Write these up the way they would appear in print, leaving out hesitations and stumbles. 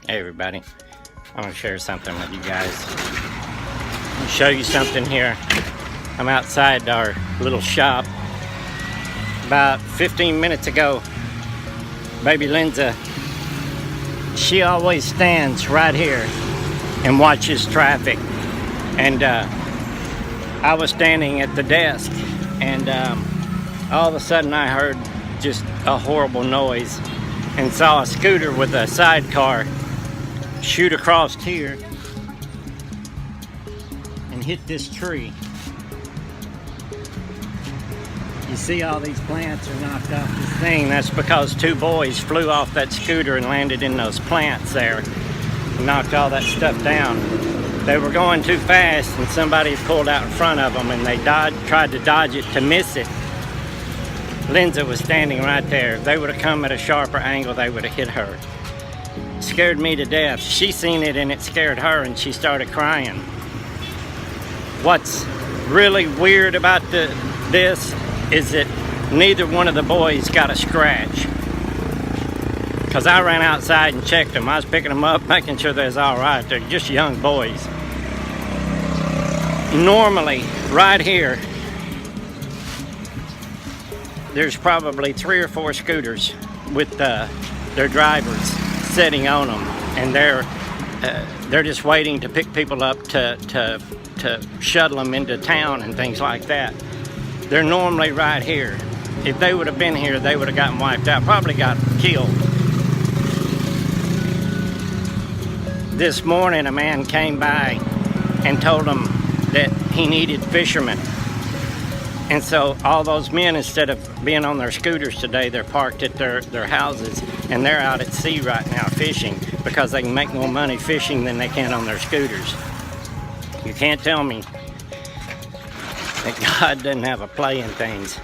Hey everybody, I want to share something with you guys. I'll show you something here. I'm outside our little shop. About 15 minutes ago, baby Lindsay, she always stands right here and watches traffic. And I was standing at the desk, and all of a sudden I heard just a horrible noise and saw a scooter with a sidecar shoot across here and hit this tree. You see all these plants are knocked off this thing. That's because two boys flew off that scooter and landed in those plants there and knocked all that stuff down. They were going too fast and somebody pulled out in front of them and they tried to dodge it to miss it. Lindsay was standing right there. If they would have come at a sharper angle, they would have hit her. Scared me to death. She seen it and it scared her and she started crying. What's really weird about this is that neither one of the boys got a scratch. Because I ran outside and checked them. I was picking them up, making sure they was all right. They're just young boys. Normally, right here, there's probably 3 or 4 scooters with their drivers sitting on them, and they're just waiting to pick people up to shuttle them into town and things like that. They're normally right here. If they would have been here, they would have gotten wiped out, probably got killed. This morning, a man came by and told them that he needed fishermen. And so all those men, instead of being on their scooters today, they're parked at their houses, and they're out at sea right now fishing because they can make more money fishing than they can on their scooters. You can't tell me that God doesn't have a play in things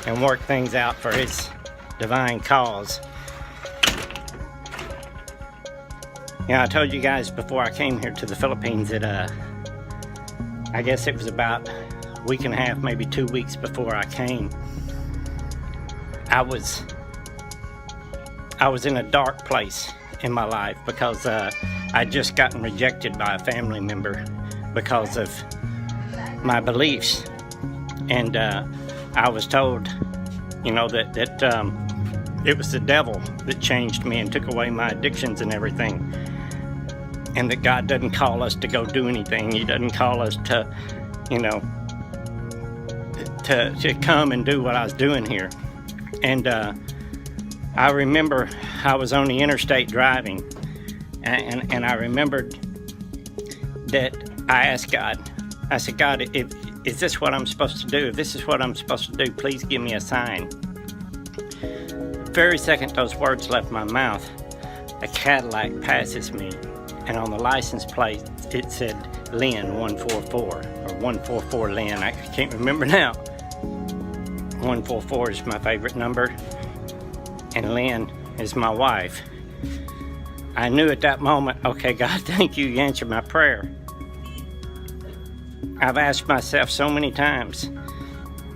and work things out for his divine cause. I told you guys before I came here to the Philippines that I guess it was about a week and a half, maybe 2 weeks before I came, I was in a dark place in my life because I'd just gotten rejected by a family member because of my beliefs. And I was told, that it was the devil that changed me and took away my addictions and everything. And that God doesn't call us to go do anything. He doesn't call us to come and do what I was doing here. And I remember I was on the interstate driving, and I remembered that I asked God, I said, God, is this what I'm supposed to do? If this is what I'm supposed to do, please give me a sign. The very second those words left my mouth, a Cadillac passes me, and on the license plate it said Lynn 144, or 144 Lynn, I can't remember now. 144 is my favorite number, and Lynn is my wife. I knew at that moment, okay, God, thank you, you answered my prayer. I've asked myself so many times,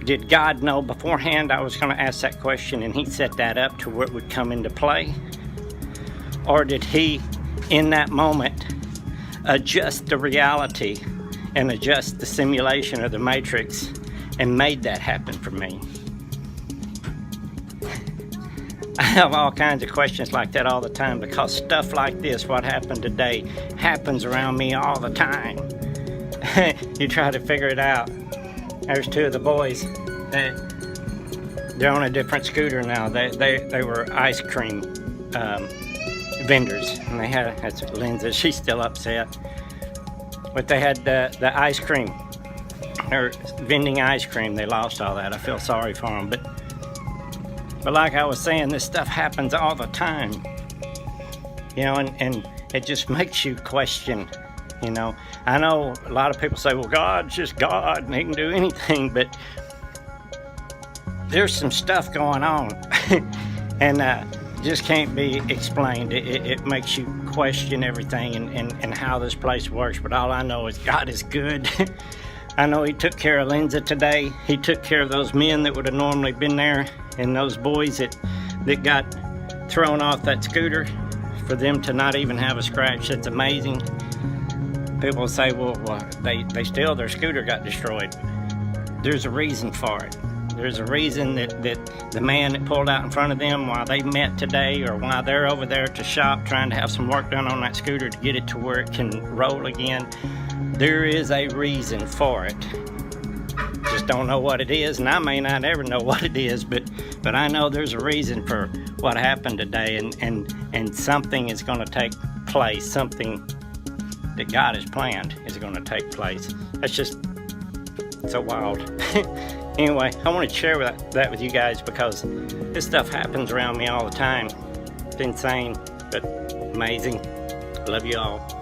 did God know beforehand I was going to ask that question and he set that up to where it would come into play? Or did he, in that moment, adjust the reality and adjust the simulation of the matrix and made that happen for me? I have all kinds of questions like that all the time because stuff like this, what happened today, happens around me all the time. You try to figure it out. There's 2 of the boys. They're on a different scooter now. They were ice cream vendors, and they had, that's Lindsay, she's still upset, but they had the ice cream. They're vending ice cream. They lost all that. I feel sorry for them, but like I was saying, this stuff happens all the time, and it just makes you question. I know a lot of people say, well, God's just God and he can do anything, but there's some stuff going on and just can't be explained. It makes you question everything and how this place works, but all I know is God is good. I know he took care of Lindsay today. He took care of those men that would have normally been there, and those boys that got thrown off that scooter for them to not even have a scratch, that's amazing. People say, well, they still, their scooter got destroyed. There's a reason for it. There's a reason that the man that pulled out in front of them, why they met today, or why they're over there at the shop trying to have some work done on that scooter to get it to where it can roll again. There is a reason for it. Just don't know what it is, and I may not ever know what it is, but I know there's a reason for what happened today, and something is going to take place. Something that God has planned is going to take place. That's just so wild. Anyway, I want to share that with you guys because this stuff happens around me all the time. It's insane, but amazing. Love you all.